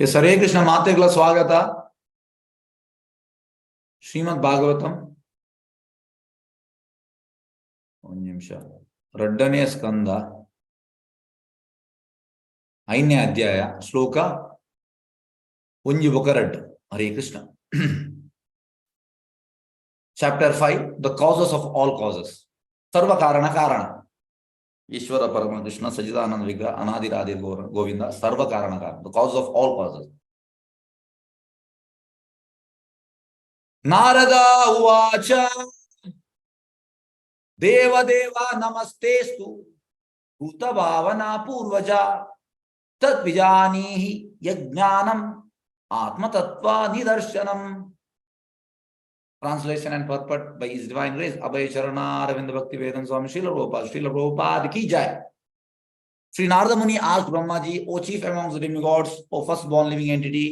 S Hare Krishna ಮಾತೆಗಳ ಸ್ವಾಗತ. ಶ್ರೀಮದ್ ಭಾಗವತಂ ಒಂದು ನಿಮಿಷ. 2ನೇ ಸ್ಕಂದ 5ನೇ ಅಧ್ಯಾಯ ಶ್ಲೋಕ 1 Hare Krishna. Chapter 5 the causes of all causes. ಸರ್ವ ಕಾರಣ ಕಾರಣ. ಈಶ್ವರ ಪರಮ ಕೃಷ್ಣ ಸಚಿದಾನಂದ ವಿಗ್ರಹ ಅನಾದಿರಾದಿ ಗೋವಿಂದ ಸರ್ವ ಕಾರಣ ಕಾರಣ. The causes of all causes. Narada ಉವಾಚ ದೇವದೇವ ನಮಸ್ತೇಸ್ತು ಭೂತ Bhavana ಪೂರ್ವಜ ತದ್ವಿಜಾನೀಹಿ ಯಜ್ಞಾನಂ ಆತ್ಮತತ್ವ ನಿದರ್ಶನಂ. Translation and purport by His Divine Grace Abhay Charana Aravind Bhakti Vedanta Swami Srila Prabhupada ki jai. Sri Narada Muni asked Brahmaji, O chief amongst the demigods, O firstborn living entity,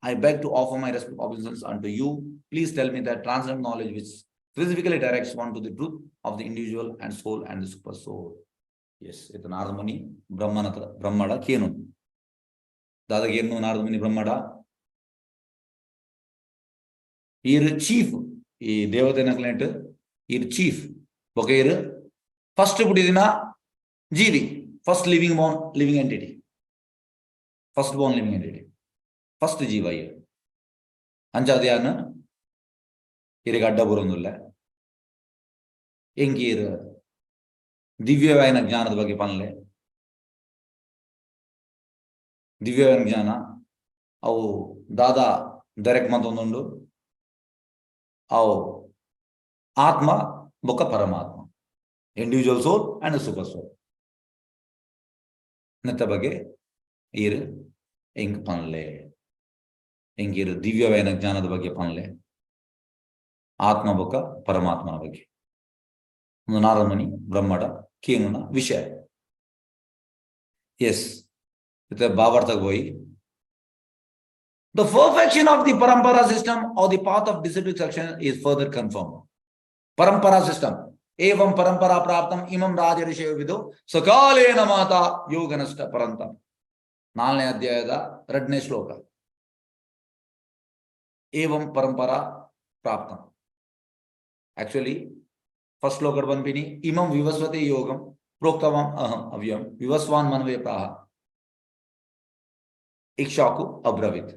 I beg to offer my respectful obeisance unto you. Please tell me that transcendent knowledge which specifically directs one to the truth of the individual and soul and the super soul. Yes, it's Narada Muni Brahmada Kenu. Dada Kenu Narada Muni Brahmada. Here chief, ಈ ದೇವತೆನಕ್ಲೆಂಟ್ ಇರ್ chief ఒక ఇరు first పుట్టిన జీవి, first living entity, first born living entity, first ಜೀವ ಇರು ಅಂಚಾದ್ಯಾನ ಇರಿಗೆ ಅಡ್ಡ ಬರೋದಿಲ್ಲ. ಎಂಕೀರು ದಿವ್ಯವಾಯಿನ ಜ್ಞಾನದ ಬಗ್ಗೆ ಪನ್ಲೆ. ದಿವ್ಯವಾಯಿನ ಜ್ಞಾನ ಅವು ದಾದಾ ಡೈರೆಕ್ಟ್ ಮತ್ತೊಂದುಂಡು. ಅವು ಆತ್ಮ ಬೊಕ್ಕ ಪರಮಾತ್ಮ, ಇಂಡಿವಿಜುವಲ್ ಸೋಲ್ ಅಂಡ್ ಸೂಪರ್ ಸೋಲ್ ನೆತ್ತ ಬಗ್ಗೆ ಈರು ಎಂಕ್ ಪನ್ಲೆ. ಎಂಗಿರು ದಿವ್ಯವಾಯಿನ ಜ್ಞಾನದ ಬಗ್ಗೆ ಪನ್ಲೆ, ಆತ್ಮ ಬೊಕ್ಕ ಪರಮಾತ್ಮನ ಬಗ್ಗೆ ಒಂದು ನಾರದ ಮುನಿ ಬ್ರಹ್ಮಡ ಕೇನುನ ವಿಷಯ. ಎಸ್ ಇತ ಭಾವಾರ್ಥಕ್ಕೆ ಹೋಗಿ the perfection of the parampara system or the path of disciplic succession is further confirmed. Parampara system evam parampara praptam imam rajarishya vidu sakalena mata yoganasta parantam. 4ನೇ ಅಧ್ಯಾಯದ 2ನೇ ಶ್ಲೋಕ. evam parampara praptam. Actually first ಶ್ಲೋಕ ಬಂದ್ಬಿನಿ imam vivasvate yogam proktavam aham avyam vivaswan manve praha ikshaku abravit.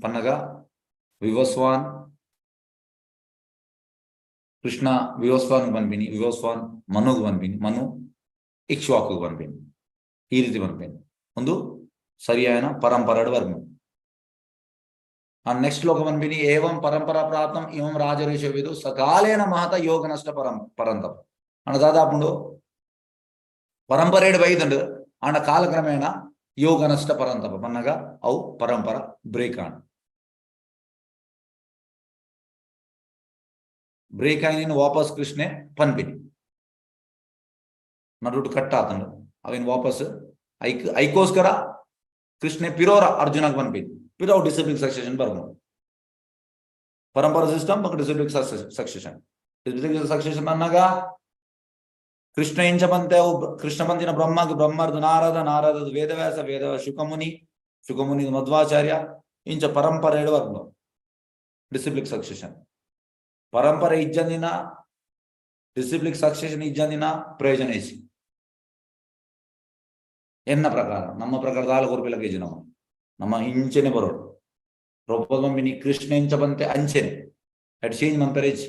పన్నగా Vivasvan Krishna Vivasvan ಬಂದ್ಬಿನಿ, Vivasvan ಮನುಗ್ ಬಂದ್ಬಿನಿ, Manu Ikshvaku ಬಂದ್ಬಿನಿ. ಈ ರೀತಿ ಬಂದ್ಬಿನಿ ಒಂದು ಸರಿಯಾದ ಪರಂಪರಾದ ವರ್ಗ. ನೆಕ್ಸ್ಟ್ ಶ್ಲೋಕ ಬಂದ್ಬಿನಿ ಏವಂ ಪರಂಪರಾ ಪ್ರಾಪ್ತಂ ಇವಂ ರಾಜಋಷವಿದು ಸಕಾಲೇನ ಮಹತ ಯೋಗ ನಷ್ಟ ಪರಂತಂ. ಅಣ್ಣ ದಾದಾಪುಂಡು ಪರಂಪರೆಡ್ ಬೈದಂಡು ಅಣ್ಣ ಕಾಲಕ್ರಮೇಣ ಯೋಗ ನಷ್ಟ ಪರಂತಪ ಪನ್ನಗ ಅವು ಪರಂಪರ ಬ್ರೇಕ್ ಆನ್ ಬ್ರೇಕ್ ಆಯ್ನ ವಾಪಸ್ ಕೃಷ್ಣೆ ಪನ್ಪಿನಿ ನಡುಟು ಕಟ್ಟ ಆತಂಡು ಅವೇನು ವಾಪಸ್ ಐಕೋಸ್ಕರ ಕೃಷ್ಣೆ ಪಿರೋರ ಅರ್ಜುನಗೆ ಪನ್ಪಿನಿ ಪಿರೋ ಡಿಸಿಪ್ಲಿನ್ ಸಕ್ಸೆಷನ್ ಬರ್ಬೋದು. ಪರಂಪರ system discipline succession. Discipline succession ಅನ್ನಾಗ ಕೃಷ್ಣ ಇಂಚ ಬಂತೆ ಅವು ಕೃಷ್ಣ ಬಂತಿನ ಬ್ರಹ್ಮಗೆ ಬ್ರಹ್ಮರ್ದು ನಾರದದು ವೇದವ್ಯಾಸ ಶುಕಮುನಿ ಮಧ್ವಾಚಾರ್ಯ ಇಂಚ ಪರಂಪರೆ ವರ್ಗ ಡಿಸಿಪ್ಲಿಕ್ ಸಕ್ಸೆಷನ್. ಪರಂಪರೆ ಇಜ್ಜಂದಿನ ಡಿಸಿಪ್ಲಿಕ್ ಸಕ್ಸೆಷನ್ ಇಜ್ಜಂದಿನ ಪ್ರಯೋಜನ ಇಸಿ ಎನ್ನ ಪ್ರಕಾರ ನಮ್ಮ ಪ್ರಕಾರ 4 ರೂಪಾಯಿ ಕೆಜಿ ನಮ್ಮ ಇಂಚೆನೆ ಬರೋಡು ರೊಪ್ಪಿ ಕೃಷ್ಣ ಇಂಚ ಬಂತೆ ಅಂಚೆನೆ ಅಟ್ ಚೇಂಜ್ ಮಂಪರೇಜ್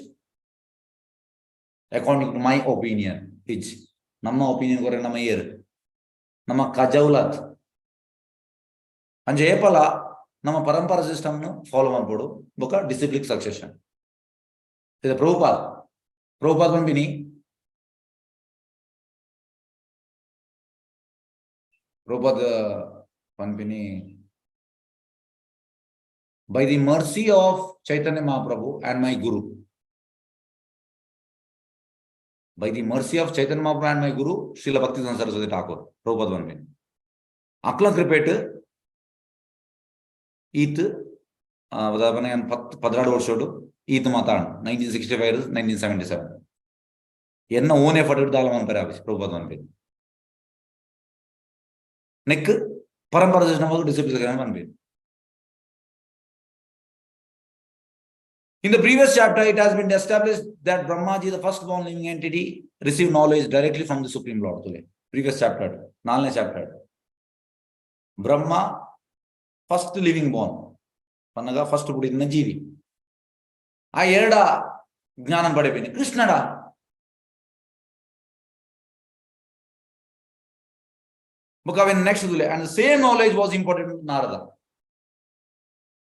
ಅಕಾರ್ಡಿಂಗ್ ಟು ಮೈ ಒಪಿನಿಯನ್. ನಮ್ಮ ಒಪಿನಿಯನ್ ಕೊರೆ ನಮ್ಮ ಇಯರ್ ನಮ್ಮ ಕಜೌಲತ್ ಅಂಜೆ ಏಪಲ ನಮ್ಮ ಪರಂಪರಾ ಸಿಸ್ಟಮ್ ಫಾಲೋ ಮಾಡ್ಬೋದು ಬೊಕ್ಕ ಡಿಸಿಪ್ಲಿಕ್ ಸಕ್ಸೆಷನ್. ಇದು Prabhupad ಬಂಬಿನಿ by the mercy of Chaitanya Mahaprabhu and my Guru. By the mercy of Chaitanya Mahaprabhu and my Guru, Srila Bhaktivedanta Saraswati Thakur, Prabhupada Vanmin. Akla Kripet, Eat, Vadapan 16 ವರ್ಷೋಡು ಈತ ಮಾತಾಡ 1965 1977 ಎನ್ನ own effort ಇಡ್ದಾಲ ಮನ್ಪರೆ office Prabhupada ಮನ್ಪೆ neck parampara system of disciple succession. In the previous chapter, it has been established that Brahmaji, the first born living entity, received knowledge directly from the Supreme Lord. Previous chapter, 4th chapter. Brahma, first living born. Panaga, first put in Najivi. I heard a Jnanam Padepini. Krishnada. Because next, and the same knowledge was imparted to Narada.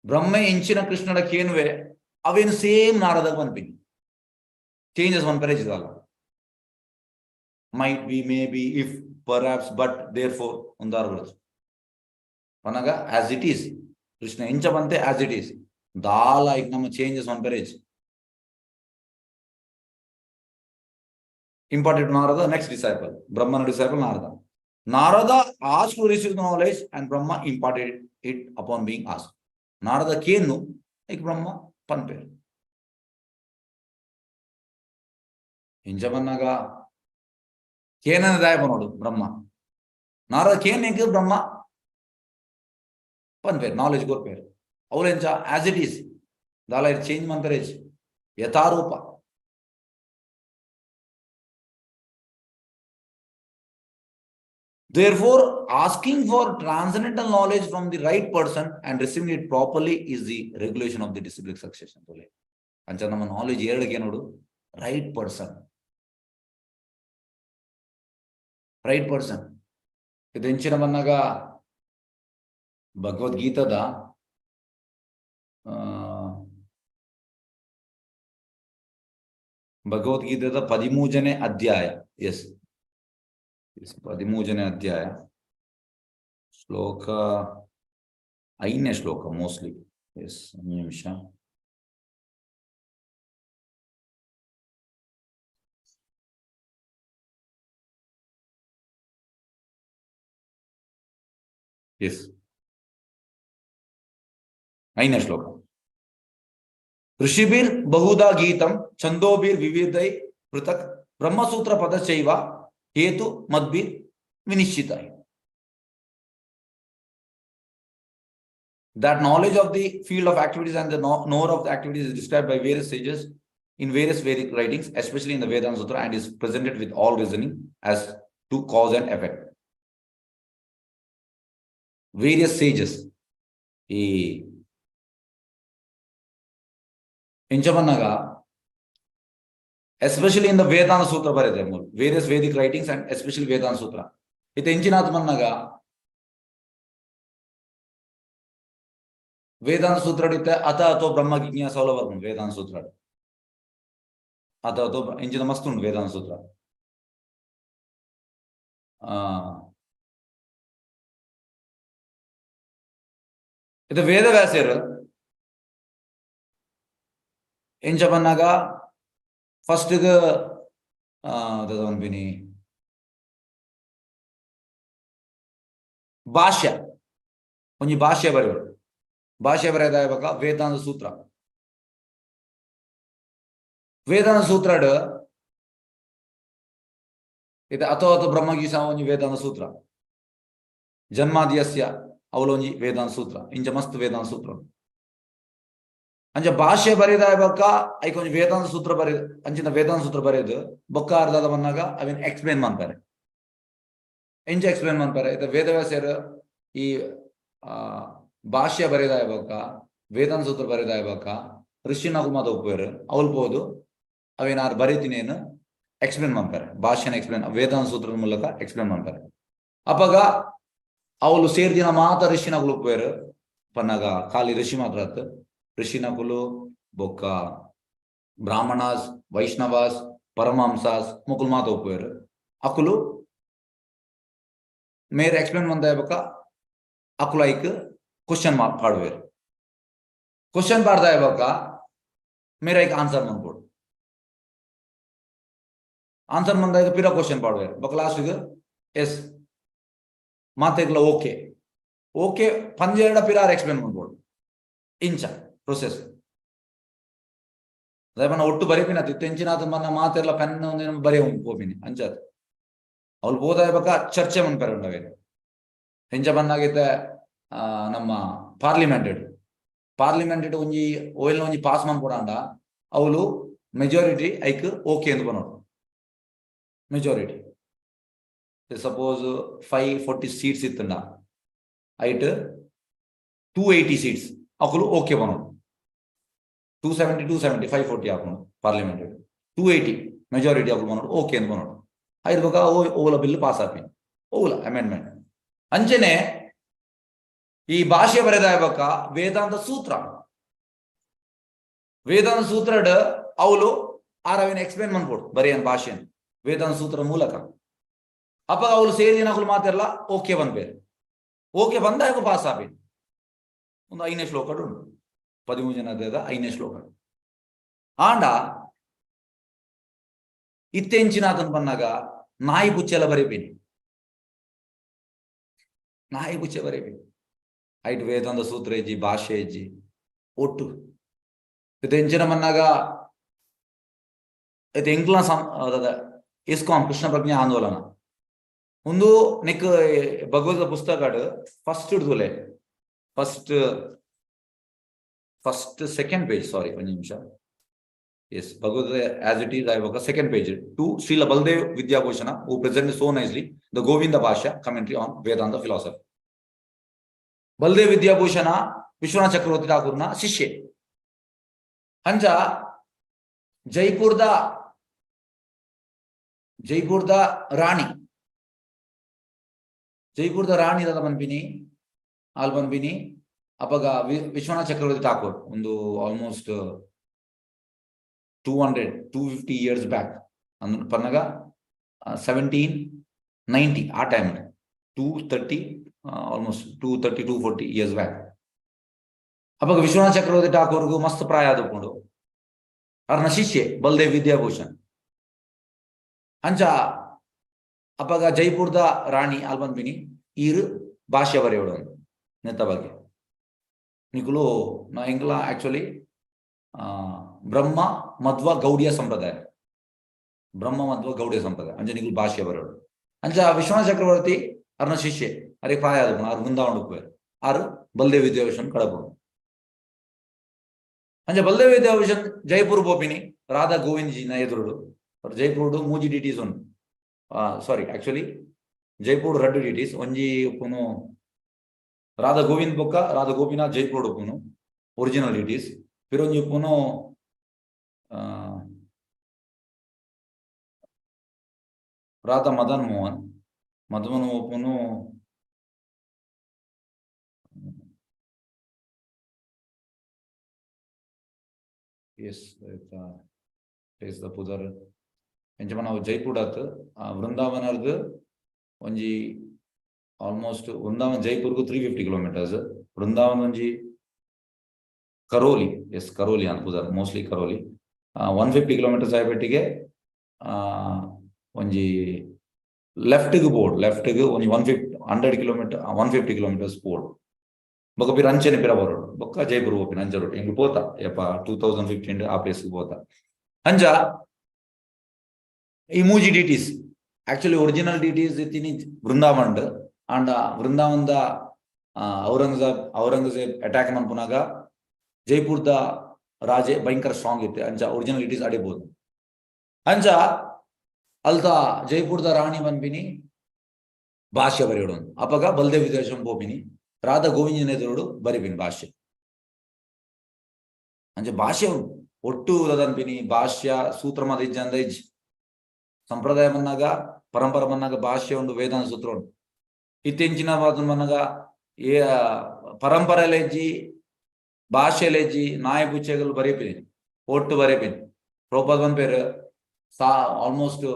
Brahma inchina Krishnada Kenwe. Again, same Narada one pin. Changes one page. Might be, maybe, if, perhaps, but, therefore, Undar Panaga, as it is. Krishna Inchabante, as it is. Dala Iknama changes one page. Imparted to Narada, next disciple. Brahmana disciple, Narada. Narada asked to receive the knowledge and Brahma imparted it upon being asked. Narada Kenu, like Brahma. Panper. Injavanaga Kenan Diabonodu, Brahma. Nara Kenik Brahma Panper, knowledge go pair. Aulencha, as it is. Dala change manperage. Yatarupa. Therefore, asking for transcendental knowledge from the right person and receiving it properly is the regulation of the disciplic succession. Anchanama knowledge here right person. Right person. Idenchina Managa Bhagavad Gita da Bhagavad Gita da Padimujane Adhyaya. Yes. Padimujane Adhyaya. Shloka Aine Shloka mostly. Yes. Nimisha. Yes. Aine Shloka. Rishibir Bahuda Gitam Chandobir Vividai Prutak Brahma Sutra Padachaiva Hetu Madbir Vinishitai. That knowledge of the field of activities and the knower of the activities is described by various sages in various Vedic writings, especially in the Vedanta Sutra, and is presented with all reasoning as to cause and effect. Various sages. Inchavanaga, especially in the Vedanta Sutra, various Vedic writings and especially Vedanta Sutra. It Inchinatmanaga Vedanta Sutra dite Ata to Brahma Gignya Solavarm, Vedanta Sutra. Ata to Inchinamastun Vedanta Sutra. It's a Veda Vasera. Inchavanaga first the one Vini Bashya. When you Bashya Barrier. Bhashya Varadayavaka, Vedanta Sutra. Vedanta Sutra it Ato Brahma Gisa on Vedanta Sutra. Janmadhyasya Aulonji Vedanta Sutra. Injamastu Vedanta Sutra. Anja Bhashya Varadayavaka, I can Vedanta Sutra Barid, Anjina Vedanta Sutra Barid, Bokar Dadavanaga, I mean explain Manpare. Inja explain Manpare, the Veda Vasera, Bhashya Baridayavaka, Vedanta Sutra Baridayavaka, Rishina Kumada Upper, Aulpodo, Avenar Baritinena, explain Mampere, Bhashyan explain, Vedanta Sutra Mulaka, explain Mampere. Apaga, Aulu Serdina Mata Rishina Gluper, Panaga, Kali Rishimatrat, Rishina Kulu, Boka, Brahmanas, Vaishnavas, Paramamsas, Mukulmata Upper, Akulu, May explain Mandayavaka, Akulaika. Question mark hardware. Question Bardayavaka, Mera ek answer man put. Answer Mandai Pira question hardware. Baklas figure, yes. Matekla okay. Okay, Panjada Pira explain man put. Incha process. Therefore, what to Baripina, the Tenchina, Mana Matella Pen Barium Popini, Anchat. All both Abaka, Churchaman Parent. ಹೆಂಚ ಬಂದಾಗೈತೆ ನಮ್ಮ ಪಾರ್ಲಿಮೆಂಟೆಡ್ ಒಂಜಿ oil ಒಂಜಿ pass ಮಾಡ್ಕೊಡಾಂಡ ಅವಳು majority hike okay ಎಂದು ಬನ್ನೋಡು majority suppose 540 seats ಇತ್ತಂಡ ಐಟ್ 280 seats ಅಕುಲು okay ಬನ್ನೋಡು 270 540 ಹಾಕೋಣ parliament 280 majority ಅಕುಲು ಬನ್ನೋಡು okay ಎಂದು ಬನ್ನೋಡು ಐದು ಓಲ ಬಿಲ್ ಪಾಸ್ ಆಪಿ ಓಲ ಅಮೆಂಡ್ಮೆಂಟ್ ಅಂಚನೆ ಈ ಭಾಷೆ ಬರೆದಾಯಬೇಕ ವೇದಾಂತ ಸೂತ್ರ ಅವಳು ಆರವಿನ ಎಕ್ಸ್ಪ್ಲೇನ್ ಮಾಡ್ಕೊಡು ಬರೆಯನ್ ಭಾಷೆಯನ್ನು ವೇದಾಂತ ಸೂತ್ರ ಮೂಲಕ ಅಪ್ಪ ಅವಳು ಸೇರಿ ನಕಲು ಮಾತಾಡಲ್ಲ ಓಕೆ ಬಂದ್ಬೇರೆ ಓಕೆ ಬಂದಾಗ ಪಾಸ್ ಆಪಿ ಒಂದು 5ನೇ ಶ್ಲೋಕ ಉಂಟು 13 ಜನದ 5ನೇ ಶ್ಲೋಕ ಆಂಡ ಇತ್ತೆಂಚಿನಾತನ್ ಬಂದಾಗ ನಾಯಿ ಬುಚ್ಚೆಲ್ಲ ಬರೀಬೇನಿ ಐಟ್ ವೇದಾಂತ ಸೂತ್ರ ಇಜ್ಜಿ ಭಾಷೆ ಇಜ್ಜಿ ಒಟ್ಟು ಇತ್ತೆಂಚಿನ ಮನ್ನಾಗ ಇದು ಎಂಕ್ಲ ISKCON ಕೃಷ್ಣ ಪ್ರಜ್ಞಾ ಆಂದೋಲನ ಒಂದು ನಿಕ್ ಭಗವದ್ಗೀತಾ ಪುಸ್ತಕ ಫಸ್ಟ್ ಹಿಡ್ದುಲೆ ಫಸ್ಟ್ ಸೆಕೆಂಡ್ ಪೇಜ್ ಸಾರಿ ಒಂದು ನಿಮಿಷ yes Bhagavad Gita as it is ಆಗುವಾಗ second page to Srila Baladev Vidyabhushan who present so nicely the Govinda Bhashya commentary on Vedanta philosophy Baladev Vidyabhushan Vishwanath Chakravarti ಠಾಕೂರ್ನ ಶಿಷ್ಯೆ ಅಂಚ ಜೈಪುರದ ರಾಣಿ ದಾದ ಬನ್ಪಿನಿ ಆಲ್ ಬನ್ಪಿನಿ ಅಪಗ ವಿಶ್ವನಾಥ ಚಕ್ರವರ್ತಿ ಠಾಕೂರ್ ಒಂದು ಆಲ್ಮೋಸ್ಟ್ 250 years ಬ್ಯಾಕ್ ಅಂದ್ ಪನ್ನಗ 1790 ಆ ಟೈಮ್ 230 ಆಲ್ಮೋಸ್ಟ್ 240 years ಬ್ಯಾಕ್ ಅಪಗ ವಿಶ್ವನಾಥ ಚಕ್ರವರ್ತಿ ಠಾಕೂರ್ಗೂ ಮಸ್ತ್ ಪ್ರಾಯ ಆದುಕೊಂಡು ಅವ್ರನ್ನ ಶಿಷ್ಯೆ ಬಲದೇವ್ ವಿದ್ಯಾಭೂಷಣ್ ಅಂಚ ಅಪಗ ಜೈಪುರದ ರಾಣಿ ಅಲ್ಬನ್ಬಿನಿ ಈರು ಭಾಷೆ ಬರೆಯೋಡು ನೆತ್ತ ಬಗ್ಗೆ ನಿಕುಲು ನಾ ಇಂಗ್ಲ ಆಕ್ಚುಲಿ ಬ್ರಹ್ಮ ಮಧ್ವ ಗೌಡಿಯ ಸಂಪ್ರದಾಯ ಅಂಚ ನಿಕುಲು ಭಾಷೆ ಬರೆಯೋಡು ಅಂಚ ವಿಶ್ವನಾಥ ಚಕ್ರವರ್ತಿ ಅವ್ರನ್ನ ಶಿಷ್ಯೆ ಅರೆ ಪ್ರಾಯ ಆದ ಅವ್ರು ಮುಂದಾವಣಕ್ಕೆ ಆರು ಬಲದೇವ್ ವಿದ್ಯಾಭೂಷಣ್ ಕಳಪಡು ಅಂಚ ಬಲದೇವ್ ವಿದ್ಯಾಭೂಷಣ್ ಜೈಪುರ್ ಬೋಪಿನಿ ರಾಧಾ ಗೋವಿಂದ್ ಜಿನ ಎದುರುಡು ಜೈಪುರ್ಡು ಮೂಜಿ ಡಿಟೀಸ್ ಉಂಟು ಸಾರಿ ಆಕ್ಚುಲಿ ಜೈಪುರ್ 2 ಡಿಟೀಸ್ ಒಂಜಿ ಉಪ್ಪುನು ರಾಧಾ ಗೋವಿಂದ್ ಬೊಕ್ಕ ರಾಧಾ ಗೋಪಿನಾಥ್ ಜೈಪುರ್ ಉಪ್ಪುನು ಒರಿಜಿನಲ್ ಡಿಟೀಸ್ ಪಿರೊಂಜಿ ಉಪ್ಪುನು ರಾಧಾ ಮದನ್ ಮೋಹನ್ ಉಪ್ಪುನು ಎಸ್ ದ ಪುದರ್ ಎಂಚ ನಾವು ಜೈಪುರ್ ಆತ್ ವೃಂದಾವನರ್ದು ಒಂಜಿ ಆಲ್ಮೋಸ್ಟ್ ವೃಂದಾವನ್ ಜೈಪುರ್ಗೂ 350 kilometers ವೃಂದಾವನ್ ಒಂಜಿ ಕರೋಲಿ ಅಂತ ಪುದರ್ ಮೋಸ್ಟ್ಲಿ ಕರೋಲಿ 150 kilometers ಆಯ್ಬೆಟ್ಟಿಗೆ ಒಂಜಿ ಲೆಫ್ಟ್ಗೆ ಒಂಜಿ 150 kilometers ಬೋರ್ಡ್ ಬೊಕ್ಕ ಪಿರ ಅಂಚೆನೆ ಪಿರ ಬರೋಡು ಬೊಕ್ಕ ಜೈಪುರ್ ಹೋಪಿನ ಅಂಚ ರೋಡ್ ಹಿಂಗೆ ಪೋತ ಯಪ್ಪ 2015 ಆ ಪ್ಲೇಸ್ಗೆ ಪೋತ ಅಂಚ ಈ ಮೂಜಿ ಡಿಟೀಸ್ ಆಕ್ಚುಲಿ ಒರಿಜಿನಲ್ ಡಿಟೀಸ್ ಇತ್ತೀನಿ ವೃಂದಾವನ್ ಅಂಡ್ ವೃಂದಾವನ್ದ ಔರಂಗಜೇಬ್ ಅಟ್ಯಾಕ್ ಮನ್ಪುನಾಗ ಜೈಪುರ್ದ ರಾಜೆ ಭಯಂಕರ ಸ್ಟ್ರಾಂಗ್ ಇತ್ತೆ ಅಂಚ ಒರಿಜಿನಲ್ ಡಿಟೀಸ್ ಅಡಿಬಹುದು ಅಂಚ ಅಲ್ದ ಜೈಪುರ್ದ ರಾಣಿ ಬನ್ಪಿನಿ ಭಾಷೆ ಬರೆಯೋಡು ಅಪಗ ಬಲದೇವ್ ವಿದ್ಯಾಭೂಷಣ್ ಬೋಪಿನಿ ರಾಧಾ ಗೋವಿಂದನ ಎದುರುಡು ಬರಿಪಿನಿ ಭಾಷೆ ಅಂಚೆ ಭಾಷೆ ಒಟ್ಟು ಅನ್ಪಿನಿ ಭಾಷ್ಯ ಸೂತ್ರ ಮದ ಇಜ್ಜಂದ ಇಜ್ ಸಂಪ್ರದಾಯ ಮನ್ನಾಗ ಪರಂಪರ ಮನ್ನಾಗ ಭಾಷೆ ಉಂಡು ವೇದಾಂತ ಸೂತ್ರ ಉಂಟು ಇತ್ತೆಂಚಿನ ಮನ್ನಾಗ ಪರಂಪರೆಲೆ ಇಜ್ಜಿ ಭಾಷೆಲೆ ಇಜ್ಜಿ ನಾಯ ಬುಚ್ಚೆಗಳು ಬರೀಪಿನಿ ಒಟ್ಟು ಬರೀಪಿನಿ ಪ್ರೊಪಲ್ ಒನ್ ಪೇರು ಆಲ್ಮೋಸ್ಟ್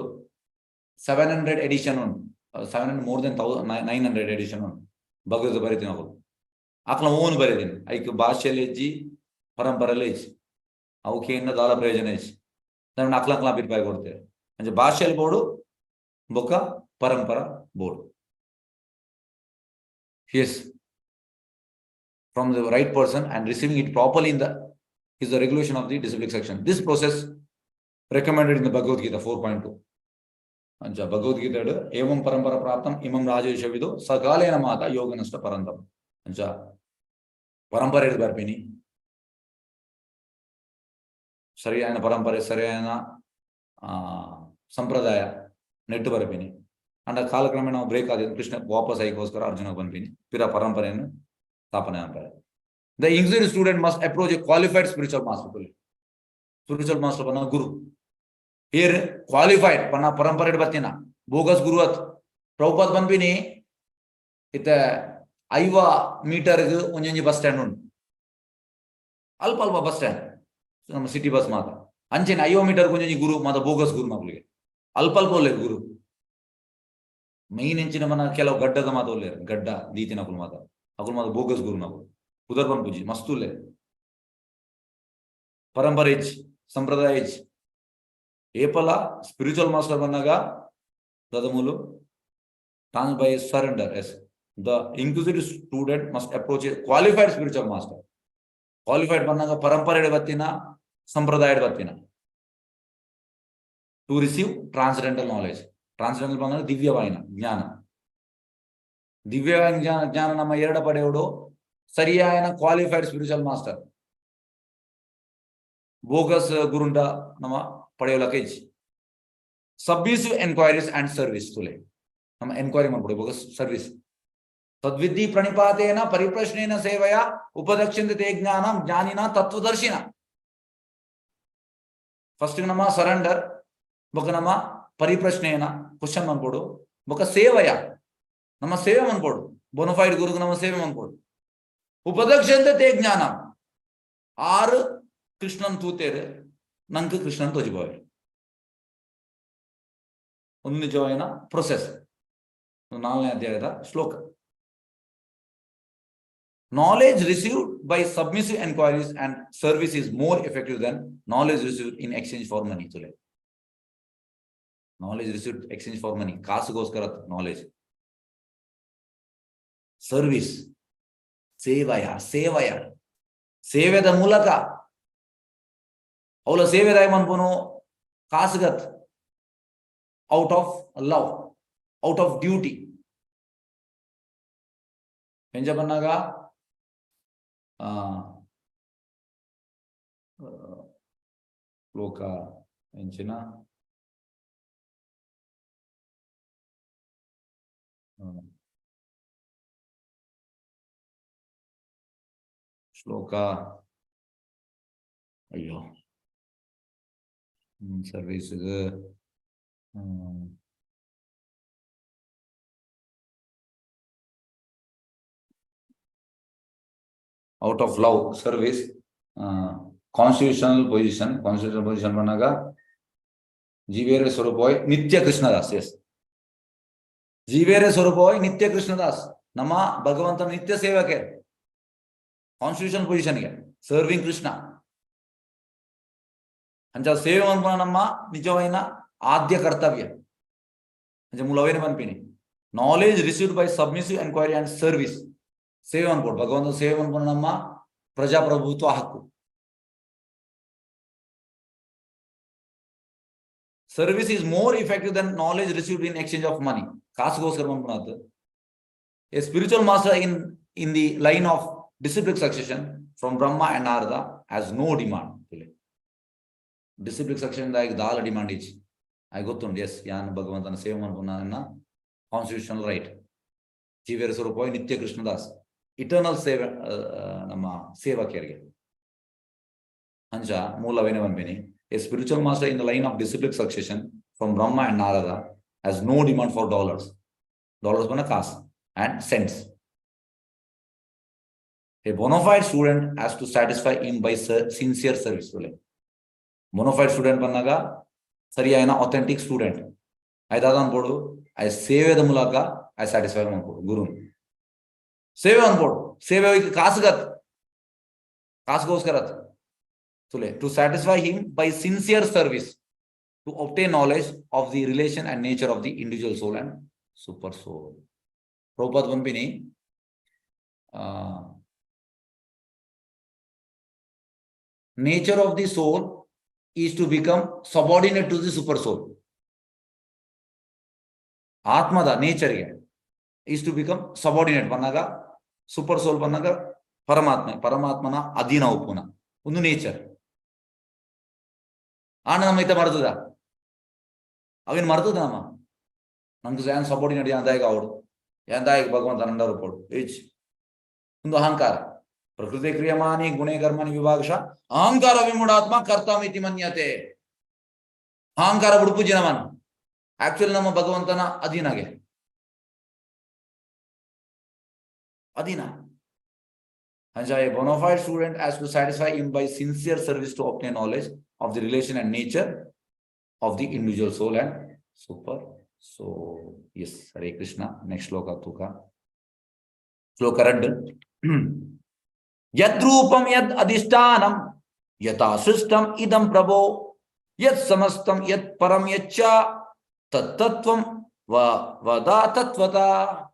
700 ಎಡಿಷನ್ ಉಂಟು 700 ಮೋರ್ ದೆನ್ 900 ಎಡಿಷನ್ ಉಂಟು ಭಗವದ್ಗೀತೆ ಬರೀತೀನಿ ಅವರು ಆಕ್ಲ ಓನ್ ಬರೀತೀನಿ ಐಕ್ ಭಾಷೆಲೆ ಇಜ್ಜಿ ಪರಂಪರೆಲೆ ಇಜ್ಜಿ ಅವಕ್ಕೆ ಇನ್ನ ದಾಲ ಪ್ರಯೋಜನ ಇಜ್ಜಿ ನಾನು ಅಕ್ಲಕ್ಲಾ ಬಿರ್ಪಾಯಿ ಕೊಡ್ತೇವೆ ಅಂದ್ರೆ ಭಾಷೆಯಲ್ಲಿ ಬೋರ್ಡು ಬೊಕ್ಕ ಪರಂಪರ board yes from the right person and receiving it properly is the regulation of the disciplic section. This process recommended in the Bhagavad Gita 4.2. ಅಂಚ ಭಗವದ್ಗೀತೆ ಏವಂ ಪರಂಪರ ಪ್ರಾಪ್ತಂ ಇಮಂ ರಾಜೇಶವಿದು ಸಕಾಲೇನ ಮಾತ ಯೋಗನಷ್ಟ ಪರಂತಂ ಅಂಚ ಪರಂಪರೆ ಬರ್ಪಿನಿ ಸರಿಯಾದ ಪರಂಪರೆ ಸರಿಯಾದ ಸಂಪ್ರದಾಯ ನೆಟ್ಟು ಬರ್ಪಿನಿ ಅಂಡ ಕಾಲಕ್ರಮೇಣ ನಾವು ಬ್ರೇಕ್ ಆದ ಕೃಷ್ಣ ವಾಪಸ್ ಐಕೋಸ್ಕರ ಅರ್ಜುನ ಬಂದ್ಪಿನಿ ಪಿರ ಪರಂಪರೆಯನ್ನು ಸ್ಥಾಪನೆ ಆಗ್ತಾರೆ. The English student must approach a qualified spiritual master. Spiritual master ಬನ್ನ guru here qualified panna parampare batina bogus guru at Prabhupada banpini ite 5 meter onji bus stand undu alpa bus stand ನಮ್ಮ city bus ಮಾತ ಅಂಚೆನೆ 5 metre ಒಂಜಿ ಗುರು ಮಾತ bogus ಗುರು ಮಕ್ಕಳಿಗೆ ಅಲ್ಪ ಒಳ್ಳೆ ಗುರು main ಎಂಚಿನ ಮನ ಕೆಲವು ಗಡ್ಡದ ಮಾತ ಒಳ್ಳೆ ಗಡ್ಡ ದೀತಿನ ಅಕುಲ್ ಮಾತ ಬೋಗಸ್ ಗುರು ನಾವು ಉದರ್ಬನ್ ಪೂಜಿ ಮಸ್ತುಲೆ ಪರಂಪರೆ ಸಂಪ್ರದಾಯ ಏಪಲ ಸ್ಪಿರಿಚುವಲ್ ಮಾಸ್ಟರ್ ಬಂದಾಗ ದದಮೂಲು ಟ್ರಾನ್ಸ್ by surrender yes the inquisitive student must approach a qualified spiritual master. Qualified ಬಂದಾಗ ಪರಂಪರೆ ಬತ್ತಿನ ಸಂಪ್ರದಾಯ ಬತ್ತಿನ to receive transcendental knowledge. Transcendental ಬಂದಾಗ ದಿವ್ಯವಾಯಿನ ಜ್ಞಾನ, ದಿವ್ಯವಾಯಿನ ಜ್ಞಾನ ನಮ್ಮ ಎರಡು ಪಡೆಯೋಡು ಸರಿಯಾದ ಕ್ವಾಲಿಫೈಡ್ ಸ್ಪಿರಿಚುವಲ್ ಮಾಸ್ಟರ್. ಬೋಗಸ್ ಗುರುಂಡ ನಮ್ಮ ಪಡೆಯೋಲಕ್ಕೆ ಇಚ್ಚಿ ಸಬ್ಮಿಸಿವ್ ಎನ್ಕ್ವೈರೀಸ್ ಅಂಡ್ ಸರ್ವಿಸ್ ತುಲೆ ನಮ್ಮ ಎನ್ಕ್ವೈರಿ ಮಾಡ್ಕೊಡಿ ಬೋಗಸ್ ಸರ್ವಿಸ್ ತದ್ವಿಧಿ ಪ್ರಣಿಪಾತೇನ ಪರಿಪ್ರಶ್ನೇನ ಸೇವೆಯ ಉಪದಕ್ಷಿಣತೆ ಜ್ಞಾನಂ ಜ್ಞಾನಿನ ತತ್ವದರ್ಶಿನ. ಫಸ್ಟ್ ನಮ್ಮ ಸರೆಂಡರ್ ಬೊಕ ನಮ್ಮ ಪರಿಪ್ರಶ್ನೆಯನ ಕ್ವಶನ್ ಅನ್ಕೊಡು ಬೊಕ ಸೇವೆಯ ನಮ್ಮ ಸೇವೆ ಅನ್ಕೊಡು ಬೋನಫೈಡ್ ಗುರುಗೆ ನಮ್ಮ ಸೇವೆ ಅನ್ಕೊಡು ಉಪದಕ್ಷಿಣತೆ ಜ್ಞಾನ ಆರು ಕೃಷ್ಣನ್ ತೂತೇರು ನಂಗೆ ಕೃಷ್ಣನ್ ತೋಜಿಬೋವೆ ಒಂದು ನಿಜವಾದ ಪ್ರೊಸೆಸ್. 4ನೇ ಅಧ್ಯಾಯದ ಶ್ಲೋಕ. Knowledge received by submissive enquiries and service is more effective than knowledge received in exchange for money. Knowledge received exchange for money. ಕಾಸುಗೋಸ್ಕರ knowledge. Service. ಸೇವೆಯ ಸೇವೆದ ಮೂಲಕ ಅವಳ ಸೇವೆದಾಯ ಮನ್ಪುನು ಕಾಸುಗತ್ out of love, out of duty. ಹೆಂಜ ಬಂದಾಗ ಶ್ಲೋಕ ಹೆಂಚಿನ ಶ್ಲೋಕ ಅಯ್ಯೋ service out of love service constitutional position ಬಂದಾಗ ಜೀವೇರೆ ಸ್ವರೂಪವಾಗಿ ನಿತ್ಯ ಕೃಷ್ಣದಾಸ್. ಎಸ್, ಜೀವೇರೆ ಸ್ವರೂಪವಾಗಿ ನಿತ್ಯ ಕೃಷ್ಣದಾಸ್ ನಮ್ಮ ಭಗವಂತನ ನಿತ್ಯ ಸೇವಕೆ. ಕಾನ್ಸ್ಟಿಟ್ಯೂಷನ್ ಪೊಸಿಷನ್ಗೆ ಸರ್ವಿಂಗ್ ಕೃಷ್ಣ ಅಂಚ ಸೇವೆ ಅನ್ಪನ ನಮ್ಮ ನಿಜವಾದ ಆದ್ಯ ಕರ್ತವ್ಯ. ಅಂಚ ಮೂಲವೇನು ಬಂದ್ಪಿನಿ knowledge received by submissive enquiry and service. ಸೇವೆ ಅನ್ಕೊಡು ಭಗವಂತ ಸೇವೆ ಅನ್ಪನ ನಮ್ಮ ಪ್ರಜಾಪ್ರಭುತ್ವ ಹಕ್ಕು. Service is more effective than knowledge received in exchange of money. ಕಾಸುಗೋಸ್ಕರ ಅನ್ಪನದು. A spiritual master in the line of disciplic succession from Brahma and Narada has no demand. Disciplic succession da ದಾಲ ಡಿಮಾಂಡ್ ಇಚ್ಚಿ ಆಗ ಗೊತ್ತುಂಟು. S, ಯಾನ್ ಭಗವಂತನ ಸೇವೆ ಮಾಡ್ಕೊಂಡ constitutional right. ಜೀವೇರ ಸ್ವರೂಪವಾಗಿ ನಿತ್ಯ ಕೃಷ್ಣದಾಸ್ ಇಟರ್ನಲ್ ಸೇವೆ ನಮ್ಮ ಸೇವಕಿಯರಿಗೆ. ಅಂಚ ಮೂಲವೇನೇ ಬಂದ್ಬಿನಿ a spiritual master in the line of disciplic succession from Brahma and Narada has no demand for dollars ಬಂದ ಕಾಸ್ and cents. A bona fide student has to satisfy him by sincere service. Bona fide student ಬಂದಾಗ ಸರಿಯಾದ authentic student ಆಯ್ತಾದ ಅನ್ಬೋದು. ಆಯ್ ಸೇವೆದ ಮೂಲಕ ಆಯ್ satisfy ಮಾಡ್ಬೋದು ಗುರು ಸೇವೆ ಅನ್ಬೋದು. ಸೇವೆ ಹೋಗಿ ಕಾಸುಗೋಸ್ಕರ ತುಲೆ to satisfy him by sincere service to obtain knowledge of the relation and nature of the individual soul and super soul. Prabhupada ಬಂಪಿನಿ nature of the soul is to become subordinate to the super soul. Atmada, nature is to become subordinate. Panaga, super soul panaga, Paramatmana, Adina Upuna. Undu nature. Anamaita Marduda. Again Mardudama. Namku subordinate Yandaik out. Yandaik Bhagavan under report. Which Undu Hankar. Prakriti Kriyamani, Gune Karmani Vivagsha, Ankara Vimudatma, Kartamiti Manyate. Ankara Budpujinaman. Actually, Nama Bhagavantana Adinage. Adina. And so a bona fide student has to satisfy him by sincere service to obtain knowledge of the relation and nature of the individual soul and super. So, yes, Hare Krishna. Next Shloka Tuka. Shloka Rand. Yadrupam yad adhishtanam yata system idam prabho yad samastam yad param yacha tattvam vada tattvata.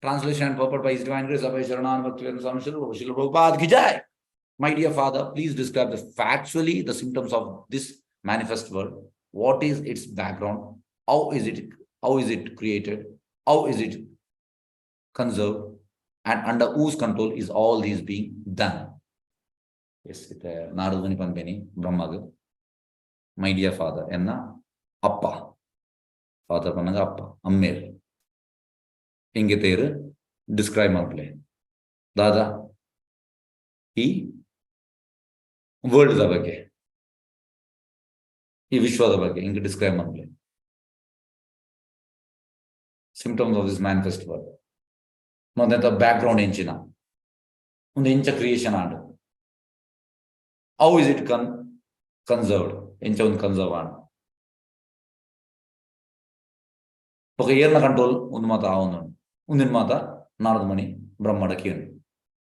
Translation and purport by His Divine Grace, Abhay Sharanan Bhaktivedanta Swami Srila Prabhupada ki jai. My dear Father, please describe factually the symptoms of this manifest world. What is its background? How is it created? How is it conserved? And under whose control is all these being done? Yes, it Naraduni Panbeni, Brahmaga. My dear Father, Enna Appa. Father Panaga Appa, Ammir. Inge describe Marple. Dada. He world is the ಬಗ್ಗೆ ಈ ವಿಶ್ವದ ಬಗ್ಗೆ ಹಿಂಗೆ describe ಮಾಡಲಿ. Symptoms of this manifest world. ಮೊದಲ background ಎಂಚಿನ ಒಂದು ಎಂಚ creation ಆಡು. How is it conserved? ಎಂಚ ಒಂದು conserve ಆಡು. ఒక ఏర్న కంట్రోల్ ಒಂದು ಮಾತ ಆವೊಂದು ಒಂದಿನ ಮಾತ ನಾರದ ಮನಿ ಬ್ರಹ್ಮಡ ಕೀನು.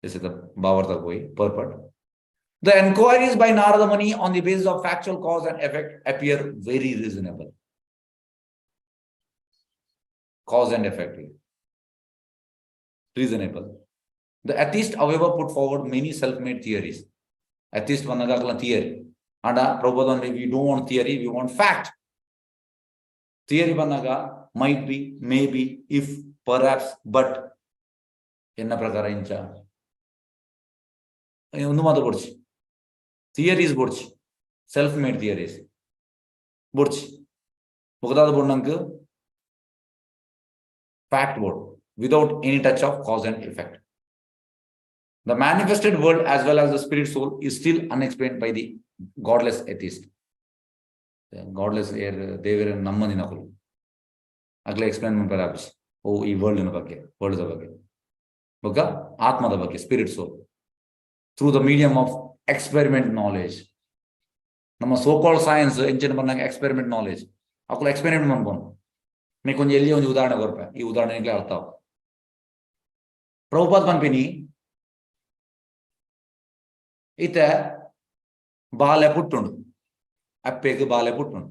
This is the Bhavarta Koi purport. The enquiries by Narada Muni on the basis of factual cause and effect appear very reasonable. Cause and effect. Reasonable. The atheist, however, put forward many self-made theories. Atheist vanagakla theory. And Prabhupada, we don't want theory, we want fact. Theory vanaga might be, maybe, if, perhaps, but. Enna prakara incha. ಒಂದು ಮಾತು ಬುಡ್ಚಿ theories ಬುಡ್ಚಿ self made theories ಬುಡ್ಚಿ ಮುಗದಾದ ಬುಡ್ನಂಕ್ fact board without any touch of cause and effect. The manifested world as well as the spirit soul is still unexplained by the godless atheist. Godless air ದೇವರ ನಮ್ಮನಿನ ಕುಲು ಅಗಲ explain ಮಾಡ್ತಾರೆ ಆಬಿಸ್ ಓ ಈ world ಬಗ್ಗೆ world ಬಗ್ಗೆ ಬೊಕ ಆತ್ಮದ ಬಗ್ಗೆ spirit soul through the medium of experiment knowledge. Nama so-called science, engine banana experiment knowledge. Aku experiment manpon. Me konja elli onju udaharana korpa. Ee udaharana nikle arthav. Prabhupada panpini ite baale puttundu. Appege baale puttundu.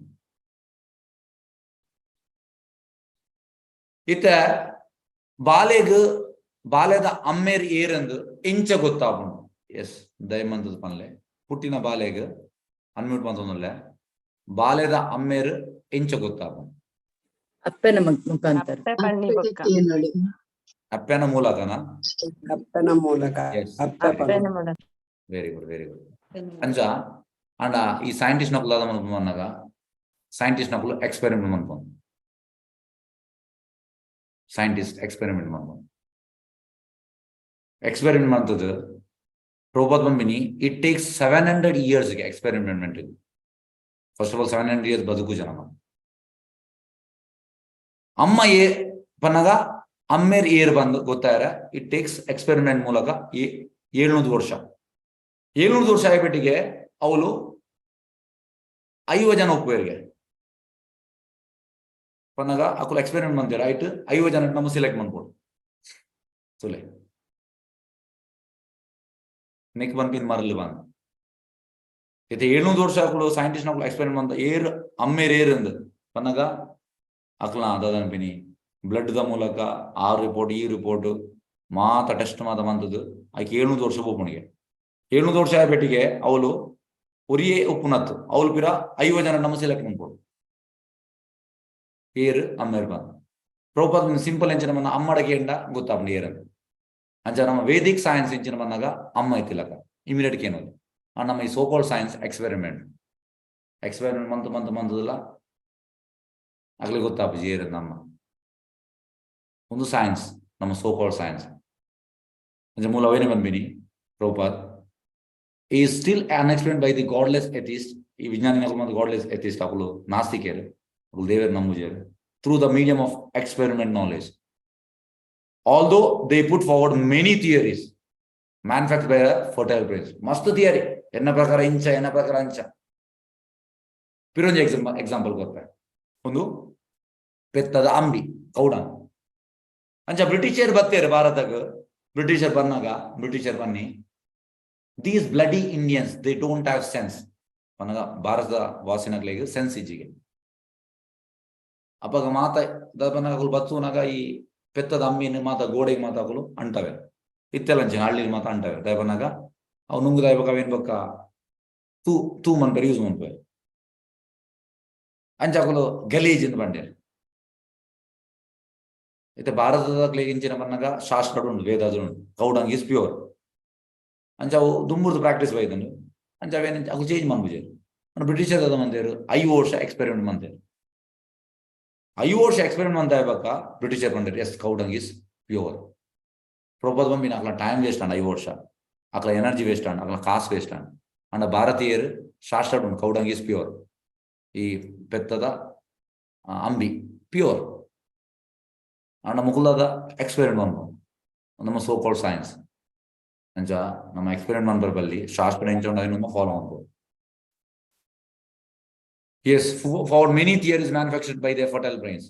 Ite baleda ammer erendu incha gottagundu. Yes, ದಯಮಂತದ ಪನ್ಲೆ ಪುಟ್ಟಿನ ಬಾಲೆಗೆ unmute ಬಂತೊಂದುಲ್ಲ ಬಾಲೆದ ಅಮ್ಮೇರು ಎಂಚ ಗೊತ್ತಾಗ ಅಪ್ಪನ ಮುಖಾಂತರ ಅಪ್ಪನ ಮೂಲಕನ ಅಪ್ಪನ ಮೂಲಕ ವೆರಿ ಗುಡ್ ಅಂಜ ಅಂಡ ಈ ಸೈಂಟಿಸ್ಟ್ ನಕುಲಾದ ಮನ್ಪುಮನ್ನಾಗ ಸೈಂಟಿಸ್ಟ್ ನಕುಲು ಎಕ್ಸ್ಪೆರಿಮೆಂಟ್ ಮನ್ಪೊಂದು ಸೈಂಟಿಸ್ಟ್ ಎಕ್ಸ್ಪೆರಿಮೆಂಟ್ ಮನ್ಪೊಂದು ಎಕ್ಸ್ಪೆರಿಮೆಂಟ್ ಮಾಡ್ತದ Prabhupada Bambini, it takes 700 years to experiment. First of all, 700 years baduku janama. Amma ye panaga ammer year bandu gottayara. It takes experiment ಮೂಲಕ 700 ವರ್ಷ. 700 ವರ್ಷ ಆಯ್ಬಿಟ್ಟಿಗೆ ಅವಳು 5 ಜನ ಒಪ್ಪುವರಿಗೆ ಪನ್ನಗ ಅಕುಲ ಎಕ್ಸ್ಪೆರಿಮೆಂಟ್ ಮಾಡ್ತಾರೆ ರೈಟ್ 5 ಜನ ನಮ್ಮ ಸೆಲೆಕ್ಟ್ ಮಾಡ್ಬೋದು ಸುಲೆ ನೆಕ್ ಬಂಪಿನ್ ಮರಲು ಬಂದ ಇದು 700 ವರ್ಷ ಅಕುಲು ಸೈಂಟಿಸ್ಟ್ ನಕುಲು ಎಕ್ಸ್ಪೆರಿಮೆಂಟ್ ಮಾಡ್ದ ಏರ್ ಅಮ್ಮೇರ್ ಏರ್ ಅಂದ ಪನ್ನಗ ಅಕುಲ ಅದನ್ಪಿನಿ ಬ್ಲಡ್ ದ ಮೂಲಕ ಆ ರಿಪೋರ್ಟ್ ಈ ರಿಪೋರ್ಟ್ ಮಾತ ಟೆಸ್ಟ್ ಮಾತ ಬಂದದ್ದು ಆಕೆ 700 ವರ್ಷ ಒಪ್ಪನಿಗೆ 700 ವರ್ಷ ಆಯ್ಬಿಟ್ಟಿಗೆ ಅವಳು ಒರಿಯೇ ಉಪ್ಪುನತ್ತು ಅವಳು ಪಿರ 5 ಜನ ನಮ್ಮ ಸೆಲೆಕ್ಟ್ ಮಾಡ್ಬೋದು ಏರ್ ಅಮ್ಮೇರ್ ಬಂದ್ ಪ್ರಭುಪಾದ ಸಿಂಪಲ್ ಎಂಚಿನ ಮನ್ನ ಅಮ್ಮಡಗೆ ಎಂಡ ಗೊತ್ತಾಪುಂಡು ಏರ್ ಅಂಚ ನಮ್ಮ ವೇದಿಕ್ ಸೈನ್ಸ್ ಇಂಚಿನ ಬಂದಾಗ ಅಮ್ಮ ಐತಿಲಕ ಇಮಿಡಿಯೇಟ್ ಏನೋದು ನಮ್ಮ ಈ ಸೋಕಾಲ್ ಸೈನ್ಸ್ ಎಕ್ಸ್ಪೆರಿಮೆಂಟ್ ಮಂತದಲ್ಲ ಆಗ್ಲಿ ಗೊತ್ತಾಪುಜಿ ಏರ್ ನಮ್ಮ ಒಂದು ಸೈನ್ಸ್ ನಮ್ಮ ಸೋಕಾಲ್ ಸೈನ್ಸ್ ಅಂಚ ಮೂಲ ಅವೇನೆ ಬಂದ್ಬಿನಿ Prabhupad is still unexplained by the godless atheist ಈ ವಿಜ್ಞಾನಿಗಳು ಮತ್ತು ಗಾಡ್ಲೆಸ್ ಎಥಿಸ್ಟ್ ಅಕುಲು ನಾಸ್ತಿಕರು ಅಕುಲು ದೇವರ ನಂಬುಜರು through the medium of experiment knowledge although they put forward many theories manufactured by a fertile brains ಮಸ್ತ್ ಥಿಯರಿ ಎನ್ನ ಪ್ರಕಾರ ಇಂಚ ಎನ್ನ ಪ್ರಕಾರ ಅಂಚ ಪಿರೊಂಜಿ ಎಕ್ಸಾಂಪಲ್ ಕೊಡ್ತಾರೆ ಒಂದು ಪೆತ್ತದ ಅಂಬಿ ಕೌಡಂ ಅಂಚ ಬ್ರಿಟಿಷರ್ ಬತ್ತೇರು ಭಾರತಗ ಬ್ರಿಟಿಷರ್ ಬನ್ನಿ these bloody Indians they don't have sense ಪನ್ನಗ ಭಾರತದ ವಾಸಿನಗಳಿಗೆ ಸೆನ್ಸ್ ಇಜ್ಜಿಗೆ ಅಪ್ಪಗ ಮಾತಾಗ ಬತ್ತುನಾಗ ಈ ಪೆತ್ತದ ಅಮ್ಮಿನ ಮಾತ ಗೋಡೆಗೆ ಮಾತಾಕಲು ಅಂಟವೆ ಇತ್ತೆಲಂಚ ಹಳ್ಳಿ ಮಾತ ಅಂಟವೆ ದಯಬನಾಗ ಅವು ನುಂಗು ದಯಬಕ ಅವೇನ್ ಬಕ್ಕ ತೂ ಮನ್ಪೇರು ಯೂಸ್ ಮನ್ಪೇರು ಅಂಚಾಕಲು ಗಲೀಜ್ ಇಂದ ಬಂಡೇರು ಇತ್ತೆ ಭಾರತದ ಇಂಚಿನ ಬನ್ನಾಗ ಶಾಸ್ತ್ರ ಉಂಟು ವೇದ ಉಂಟು ಕೌಡಂಗ್ ಈಸ್ ಪ್ಯೂರ್ ಅಂಚ ಅವು ದುಂಬುರ್ದು ಪ್ರಾಕ್ಟೀಸ್ ಬೈದನು ಅಂಚ ಅವೇನು ಅವು ಚೇಂಜ್ ಮಾಡ್ಬಿಜೇರು ಬ್ರಿಟಿಷರ್ ಮಂತೇರು 5 ವರ್ಷ ಎಕ್ಸ್ಪೆರಿಮೆಂಟ್ ಮಂತೇರು 5 ವರ್ಷ ಎಕ್ಸ್ಪೆರಿಮೆಂಟ್ ಮಂತ ಆಯ್ಬಕ್ಕ ಬ್ರಿಟಿಷರ್ ಬಂದಿರು ಎಸ್ ಕೌಡಂಗ್ ಈಸ್ ಪ್ಯೂರ್ ಪ್ರೊಪೋಸ್ ಬಂಬಿನ ಅಕ್ಲ ಟೈಮ್ ವೇಸ್ಟ್ ಅಂಡ್ 5 ವರ್ಷ ಅಕ್ಲ ಎನರ್ಜಿ ವೇಸ್ಟ್ ಅಂಡ್ ಅಕ್ಲ ಕಾಸು ವೇಸ್ಟ್ ಅಂಡ್ ಭಾರತೀಯರು ಶಾಸ್ತ್ರ ಉಂಟು ಕೌಡಂಗ್ ಈಸ್ ಪ್ಯೂರ್ ಈ ಪೆತ್ತದ ಅಂಬಿ ಪ್ಯೂರ್ ಅಂಡ್ ಮುಕುಲದ ಎಕ್ಸ್ಪೆರಿಮೆಂಟ್ ಬಂದು ನಮ್ಮ ಸೋಕಾಲ್ಡ್ ಸೈನ್ಸ್ ಅಂಚ ನಮ್ಮ ಎಕ್ಸ್ಪೆರಿಮೆಂಟ್ ಮಂದರ ಬಲ್ಲಿ ಶಾಸ್ತ್ರ ಎಂಚ ನಮ್ಮ ಫಾಲೋ ಮಾಡ್ಬೋದು. Yes, for many theories manufactured by their fertile brains.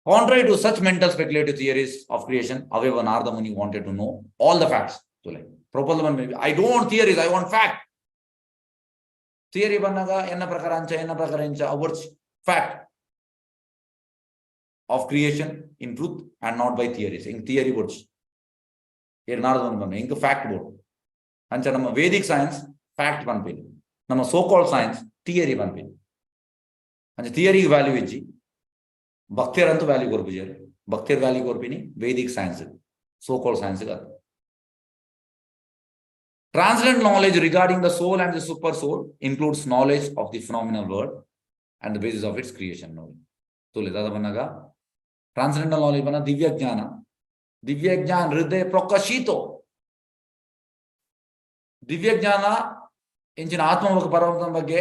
Contrary to such mental speculative theories of creation, however, Narada Muni wanted to know all the facts. So, like, proposal one maybe, I don't want theories, I want fact. Theory bannaga enna prakarancha, awards fact of creation in truth and not by theories. In theory words. Here Narada Muni banna, inka fact board. Ancha nama Vedic science, fact banpini. Nama so-called science, theory banpini. ಅಂದ್ರೆ ಥಿಯರಿಗೆ value ಇಜ್ಜಿ ಭಕ್ತಿಯರಂತೂ value ಕೊರ್ಪಿಜಾರು ಭಕ್ತಿಯರ್ value ಕೊರ್ಪಿನಿ Vedic science so called science transcendent knowledge regarding the soul and the super soul includes knowledge of the phenomenal world and the basis of its creation ನೋಡಿ ತೋಲೆ ದಾದ ಬನ್ನಾಗ ಟ್ರಾನ್ಸೆಂಡೆಂಟಲ್ ನಾಲೆಜ್ ಬನ್ನ ದಿವ್ಯ ಜ್ಞಾನ ಹೃದಯ ಪ್ರಕಾಶಿತೋ ದಿವ್ಯ ಜ್ಞಾನ ಇಂಚಿನ ಆತ್ಮ ಪರಮಾತ್ಮ ಬಗ್ಗೆ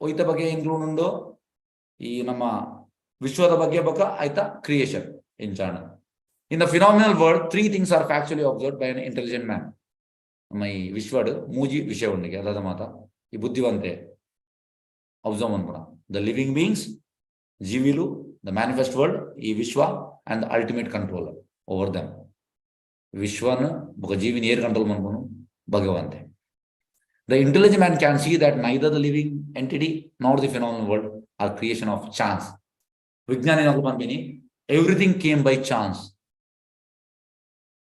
ಒಯ್ತ ಬಗ್ಗೆ ಇನ್ಕ್ಲೂಡ್ ಉಂಡು ಈ ನಮ್ಮ ವಿಶ್ವದ ಬಗ್ಗೆ ಬಕ ಆಯ್ತಾ ಕ್ರಿಯೇಷನ್ ಇಂಚಾಣ in the phenomenal world 3 things are factually observed by an intelligent man ನಮ್ಮ ಈ ವಿಶ್ವಡ್ ಮೂಜಿ ವಿಷಯ ಉಂಡಿಗೆ ಅದಾದ ಮಾತ ಈ ಬುದ್ಧಿವಂತೆ ಅಬ್ಸರ್ವ್ ಮಾಡ್ಬೋಣ ದ ಲಿವಿಂಗ್ ಬೀಯಿಂಗ್ಸ್ ಜೀವಿಲು ದ ಮ್ಯಾನಿಫೆಸ್ಟ್ ವರ್ಲ್ಡ್ ಈ ವಿಶ್ವ and the ultimate control over them ವಿಶ್ವನ ಬಕ ಜೀವಿನ ಏರ್ ಕಂಟ್ರೋಲ್ ಮಾಡ್ಬೋನು ಭಗವಂತೆ. The intelligent man can see that neither the living entity nor the phenomenal world are creation of chance. Vijnani nagu banbini, everything came by chance.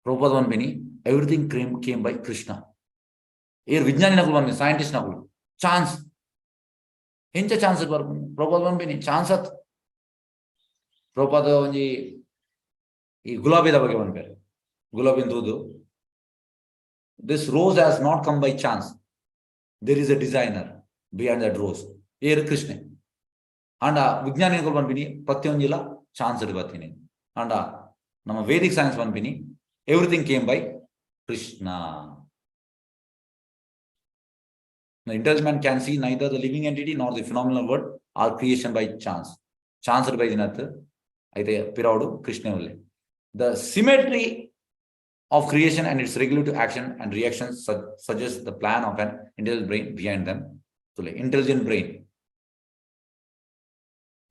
Prabhupada banbini, everything came by Krishna. Here Vijnani nagu banbini, scientist nagu, chance. Hincha chance barbu. Prabhupada banbini, chance at. Prabhupada onji, ee gulabi da bage banbere. Gulabi dudu. This rose has not come by chance. There is a designer behind that rose. Here Krishna. And Vijnanigal banbini pratyonjila chance batini. And nama Vedic science banbini everything came by Krishna. The intelligent man can see neither the living entity nor the phenomenal world are creation by chance. Chance by dinathu aithe piraudu Krishna ulle. The symmetry of creation and its regulative action and reactions suggests the plan of an intelligent brain behind them. So, like, intelligent brain.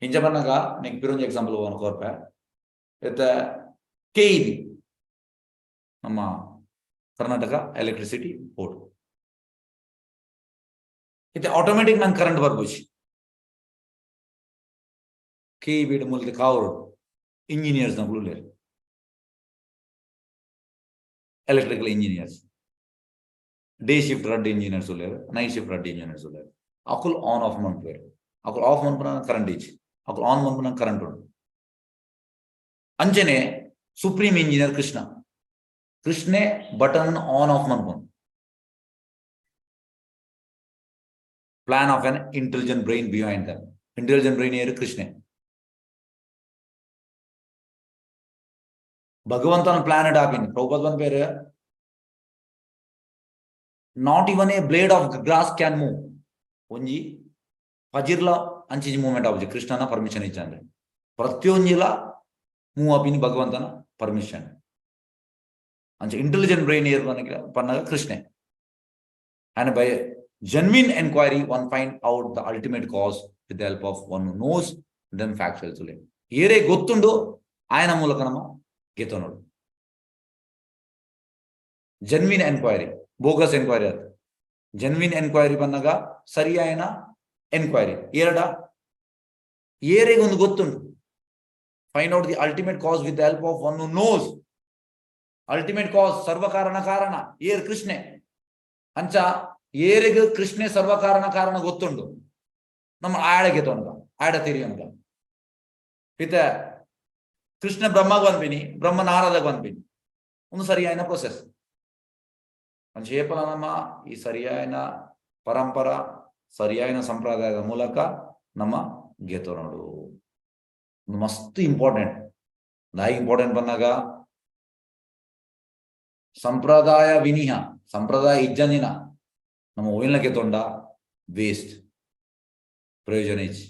In Japanaga, nek pirunja example one korpa. It's a KEB. Nama Karnataka Electricity Board. It's automatic man current barbushi. KEB multi cover engineers na blue layer. Electrical engineers, day shift rud engineers night shift rud engineers akul on off month akul off month current is on ಮನ್ಪುನ current ಉಂಟು ಅಂಚನೆ supreme engineer ಕೃಷ್ಣೆ button on off ಮನ್ಪುನು plan of an intelligent brain behind them intelligent brain ಏರು ಕೃಷ್ಣೆ ಭಗವಂತನ ಪ್ಲಾನೆಟ್ ಆಪಿನ್ ಪ್ರಭುಪಾದ ಬಂದ ಪೇರು not even a blade of grass can move ಒಂಜಿ ಪಜಿರ್ಲ ಅಂಚಿಜಿ ಮೂವ್ಮೆಂಟ್ ಆಪುಜಿ ಕೃಷ್ಣನ ಪರ್ಮಿಷನ್ ಇಚ್ಚಂದ್ರೆ ಪ್ರತಿಯೊಂಜಿಲ ಮೂವ್ ಆಪಿನಿ ಭಗವಂತನ ಪರ್ಮಿಷನ್ ಅಂಚ ಇಂಟೆಲಿಜೆಂಟ್ ಬ್ರೈನ್ ಏರ್ ಪನ್ನಗ ಕೃಷ್ಣೆ and by genuine enquiry one find out the ultimate cause with the help of one who knows them factually ಏರೇ ಗೊತ್ತುಂಡು ಆಯನ ಮೂಲಕ ನಮ್ಮ ಗೆತ ನೋಡು ಜೆನ್ವಿನ್ ಎನ್ಕ್ವೈರಿ ಬೋಗಸ್ ಎನ್ಕ್ವೈರಿ ಅದು ಜೆನ್ವಿನ್ ಎನ್ಕ್ವೈರಿ ಬಂದಾಗ ಸರಿಯಾಯನ ಎನ್ಕ್ವೈರಿ ಏರೆಗೆ ಒಂದು ಗೊತ್ತುಂಟು find out the ultimate cause with the help of one who knows ultimate cause ಸರ್ವಕಾರಣ ಕಾರಣ ಏರ್ ಕೃಷ್ಣೆ ಅಂಚ ಏರಿಗೆ ಕೃಷ್ಣೆ ಸರ್ವಕಾರಣ ಗೊತ್ತುಂಡು ನಮ್ಮ ಆಡಗೆ ತೊಂದ ಆಡ ತಿರಿಯಂಗ ಇತ್ತ ಕೃಷ್ಣ ಬ್ರಹ್ಮಗ್ ಬಂದ್ಬಿನಿ ಬ್ರಹ್ಮ ನಾರದಾಗ ಬಂದ್ಬಿನಿ ಒಂದು ಸರಿಯಾದ ಪ್ರೊಸೆಸ್ ಅಂಚೇಪಲ ನಮ್ಮ ಈ ಸರಿಯಾದ ಪರಂಪರ ಸರಿಯಾದ ಸಂಪ್ರದಾಯದ ಮೂಲಕ ನಮ್ಮ ಗೆತೋ ನೋಡು ಮಸ್ತ್ ಇಂಪಾರ್ಟೆಂಟ್ ದಾಯಿ ಇಂಪಾರ್ಟೆಂಟ್ ಬಂದಾಗ ಸಂಪ್ರದಾಯ ವಿನಿಹ ಸಂಪ್ರದಾಯ ಇಜ್ಜನಿನ ನಮ್ಮ ಓಯಿನ ಗೆತೊಂಡ ವೇಸ್ಟ್ ಪ್ರಯೋಜನ ಇಚ್ಚಿ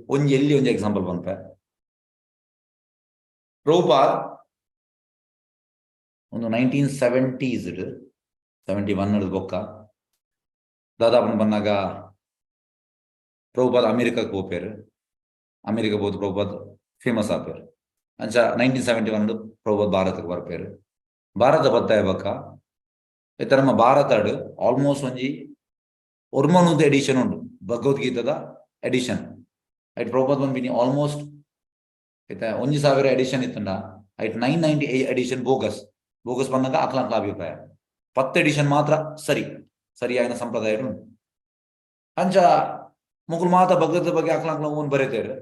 ಒಂಜಿ ಎಲ್ಲಿ ಒಂಜಿ ಎಕ್ಸಾಂಪಲ್ ಬಂಪ ಪ್ರಭುಪಾದ್ ಒಂದು 1970s 71 ಬೊಕ್ಕ ದಾದಾಪನ ಬಂದಾಗ ಪ್ರಭುಪಾದ್ ಅಮೆರಿಕಕ್ಕೆ ಹೋಗ್ಪೇರು ಅಮೆರಿಕ ಹೋದ್ ಪ್ರಭುಪಾದ್ ಫೇಮಸ್ ಆಪೇರು ಅಂಚ 1971 ಪ್ರಭುಪಾದ್ ಭಾರತಕ್ಕೆ ಬರ್ಪೇರು ಭಾರತ ಬತ್ತಾಯ ಬಕ್ಕ ಇತ್ತ ನಮ್ಮ ಭಾರತಡ್ ಆಲ್ಮೋಸ್ಟ್ ಒಂಜಿ ಒರ್ಮನೂದ ಎಡಿಷನ್ ಉಂಟು ಭಗವದ್ಗೀತದ ಎಡಿಷನ್ ಐಟ್ ಪ್ರಭುಪಾದ್ ಬಂದ್ಬಿನಿ ಆಲ್ಮೋಸ್ಟ್ ಐತ 1000 ಎಡಿಷನ್ ಇತ್ತಂಡ ಐಟ್ 998 ಎಡಿಷನ್ ಬೋಗಸ್ ಬಂದಾಗ ಅಕ್ಲಾಂಕ್ಲ ಅಭಿಪ್ರಾಯ 10 ಎಡಿಷನ್ ಮಾತ್ರ ಸರಿಯಾದ ಸಂಪ್ರದಾಯ ಉಂಟು ಅಂಚ ಮುಗುಲ್ ಮಾತ ಭಗವದ್ಗೀತೆ ಬಗ್ಗೆ ಅಕ್ಲಾಂಕ್ಲ ಓನ್ ಬರೀತೇರು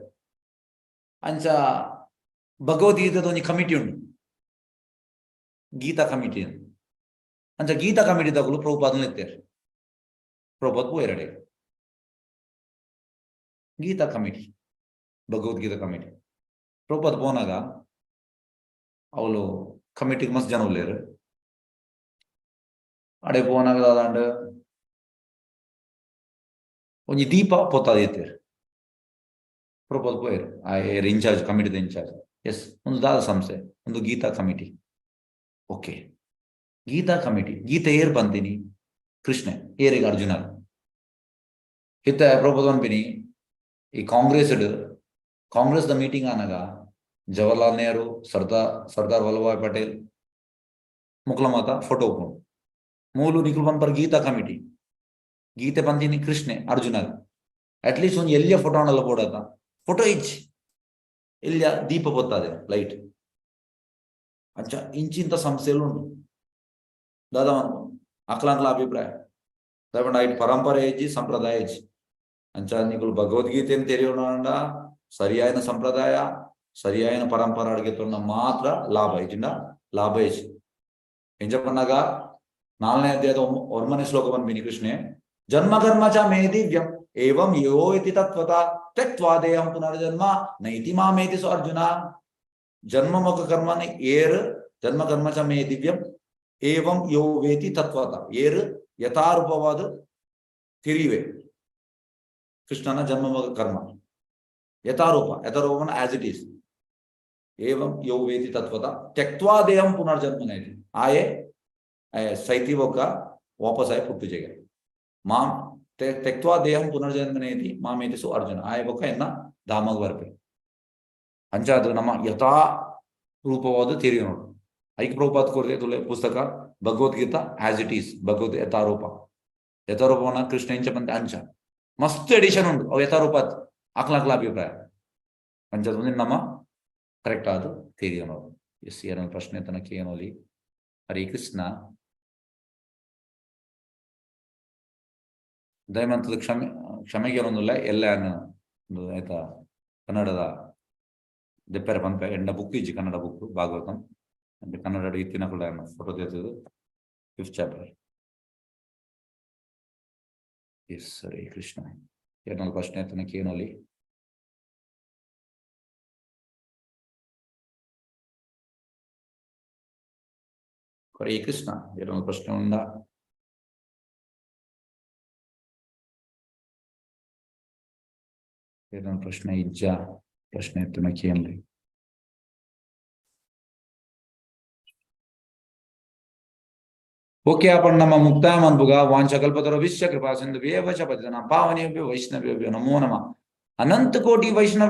ಅಂಚ ಭಗವದ್ಗೀತದ ಒಂಜಿ ಕಮಿಟಿ ಉಂಟು ಗೀತಾ ಕಮಿಟಿ ಅಂಚ ಗೀತಾ ಕಮಿಟಿ ತಗೊಳ್ಳು ಪ್ರಭುಪಾದನ ಎತ್ತೇರು ಪ್ರಭುಪಾದ್ ಪೋಯರಡೆ ಗೀತಾ ಕಮಿಟಿ ಭಗವದ್ಗೀತಾ ಕಮಿಟಿ ಪ್ರಭುಪಾದ್ ಪೋನಾಗ ಅವಳು ಕಮಿಟಿಗೆ ಮಸ್ತ್ ಜನ ಉಳ್ಳೇರು ಅಡೆ ಪೋನಾಗ ದಾದಂಡ್ ಒಂಜಿ ದೀಪ ಪೊತ್ತಾದ ಎತ್ತೇರು ಪ್ರಭುಪಾದ್ ಪೋಯರು ಆ ಇನ್ಚಾರ್ಜ್ ಕಮಿಟಿದ ಇನ್ಚಾರ್ಜ್ ಎಸ್ ಒಂದು ದಾದ ಸಂಸ್ಥೆ ಒಂದು Gita committee okay Gita committee ಗೀತೆ ಏರ್ ಬಂತೀನಿ ಕೃಷ್ಣ ಏರಿಗೆ ಅರ್ಜುನ ಇತ್ತ ಪ್ರಭುಪಾದ್ ಬಂದ್ಬಿನಿ ಈ ಕಾಂಗ್ರೆಸ್ ದ ಮೀಟಿಂಗ್ ಆನಾಗ ಜವಾಹರ್ಲಾಲ್ ನೆಹರು ಸರ್ದಾರ್ ವಲ್ಲಭಾಯ್ ಪಟೇಲ್ ಮುಕ್ಲ ಮಾತ ಫೋಟೋ ಉಪ್ಪು ಮೂಲು ನಿಖಲ್ ಬಂದ್ ಗೀತಾ ಕಮಿಟಿ ಗೀತೆ ಬಂದಿನಿ ಕೃಷ್ಣೆ ಅರ್ಜುನ ಅಟ್ಲೀಸ್ಟ್ ಒಂದು ಎಲ್ಲಿಯ ಫೋಟೋ ಅನ್ನಲ್ಲ ಬೋಡತ್ತ ಫೋಟೋ ಇಚ್ಚಿ ಎಲ್ಲಿಯ ದೀಪ ಬರ್ತದೆ ಲೈಟ್ ಅಂಚ ಇಂಚಿಂತ ಸಂಸ್ಥೆಗಳು ಉಂಟು ದಾದಾ ಅಕ್ಲಾಂಕ್ಲ ಅಭಿಪ್ರಾಯ ದಾಯಪಂಡ ಐಟ್ ಪರಂಪರೆ ಇಜ್ಜಿ ಸಂಪ್ರದಾಯ ಇಜ್ಜಿ ಅಂಚ ನಿಗಳು ಭಗವದ್ಗೀತೆಯನ್ನು ತೆರೆಯೋಣ ಸರಿಯಾದ ಸಂಪ್ರದಾಯ ಸರಿಯಾದ ಪರಂಪರ ಅಡ್ಗೆತೊಂಡ ಮಾತ್ರ ಲಾಭ ಇಜ್ಜಿ ಎಂಜಪ್ಪನಾಗ 4ನೇ ಅಧ್ಯಾಯದ 1ನೇ ಶ್ಲೋಕ ಬಂದ್ಬಿನಿ ಕೃಷ್ಣೆ ಜನ್ಮ ಕರ್ಮ ಚ ಮೇ ದಿವ್ಯಂ ಏವಂ ಯೋ ಇತಿ ತತ್ವತ ತ್ಯಕ್ತ್ವಾ ದೇಹಂ ಪುನರ್ಜನ್ಮ ನೈತಿ ಮಾಮೇತಿ ಸೊ ಅರ್ಜುನ ಜನ್ಮ ಮುಖ ಕರ್ಮನ ಏರ್ ಜನ್ಮ ಕರ್ಮ ಚ ಮೇ ದಿವ್ಯಂ ಏವಂ ಯೋ ವೇತಿ ತತ್ವತ ಏರ್ ಯಥಾರೂಪವಾದ ತಿರಿವೆ ಕೃಷ್ಣನ ಜನ್ಮ ಮುಖ ಕರ್ಮ ಯಥಾರೂಪನ ಆಸ್ ಇಟ್ ಈಸ್ ಏವಂ ಯೋ ವೇತಿ ತತ್ವತ ತ್ಯಕ್ತ್ವಾ ದೇಹಂ ಪುನರ್ಜನ್ಮ ನೈತಿ ಆಯೆ ಸೈತಿ ಬೊಕ್ಕ ವಾಪಸ್ ಆಯೆ ಪುಟ್ಟು ಜಗ ಮಾಂ ತ್ಯಕ್ತ್ವಾ ದೇಹಂ ಪುನರ್ಜನ್ಮ ನೈತಿ ಮಾಮೇತಿ ಸೊ ಅರ್ಜುನ ಆಯೆ ಬೊಕ್ಕ ಎನ್ನ ಧಾಮಗ್ ಬರ್ಪೆ ಅಂಚ ಅದು ನಮ್ಮ ಯಥಾ ರೂಪವಾದ ತಿರುಗಿ ನೋಡು ಐಕ್ ಪ್ರಭುಪಾದ್ ಕೊರತೆ ತುಲೆ ಪುಸ್ತಕ ಭಗವದ್ಗೀತಾ ಆಸ್ ಇಟ್ ಈಸ್ ಭಗವದ್ ಯಥಾರೂಪವನ್ನ ಕೃಷ್ಣ ಇಂಚ ಬಂದ ಅಂಚ ಮಸ್ತ್ ಎಡಿಷನ್ ಉಂಟು ಅವು ಯಥಾರೂಪಾತ್ ಅಕ್ಲಾಕ್ಲ ಅಭಿಪ್ರಾಯ ಅಂಚದ ಮುಂದೆ ನಮ್ಮ ಕರೆಕ್ಟ್ ಆದ ತಿರುಗಿ ನೋಡು ಎಸ್ ಏನೋ ಪ್ರಶ್ನೆ ತನಕ ಏನೋಲಿ ಹರಿ ಕೃಷ್ಣ ದಯಮಂತದ ಕ್ಷಮೆಗೆ ಒಂದಿಲ್ಲ ಎಲ್ಲ ಆಯ್ತಾ ಕನ್ನಡದ ದೆಪ್ಪರೆ ಪಂಪ ಎಂಡ ಬುಕ್ ಇಜ್ಜಿ ಕನ್ನಡ ಬುಕ್ ಭಾಗವತಂ ಅಂದ್ರೆ ಕನ್ನಡ ಇತ್ತಿನ ಕೂಡ ಫೋಟೋ ತೆಗೆದು 5th ಚಾಪ್ಟರ್. ಎಸ್ ಸರಿ ಕೃಷ್ಣ ಏನಲ್ಲಿ ಪ್ರಶ್ನೆ ಆಯ್ತನಕ್ಕೆ ಏನಲ್ಲಿ ಹರೇ ಕೃಷ್ಣ ಏನಾದ್ರು ಪ್ರಶ್ನೆ ಉಂಟಾ? ఏదైనా ప్రశ్న ఇచ్చా ప్రశ్న ఎత్తునకి ఏం లేదు. ओके आपण ನಮ್ಮ ಮುಕ್ತಾಯ ಮನ್ಬುಗ ವಾಂಚಕಲ್ಪತರು ವಿಶ್ವ ಕೃಪಾ ಸಿಂಧು ವೇವ ಚ ಪತಿತನ ಪಾವನೇಭ್ಯೋ ವೈಷ್ಣವೇಭ್ಯೋ ನಮೋ ನಮಃ. ಅನಂತ ಕೋಟಿ ವೈಷ್ಣವ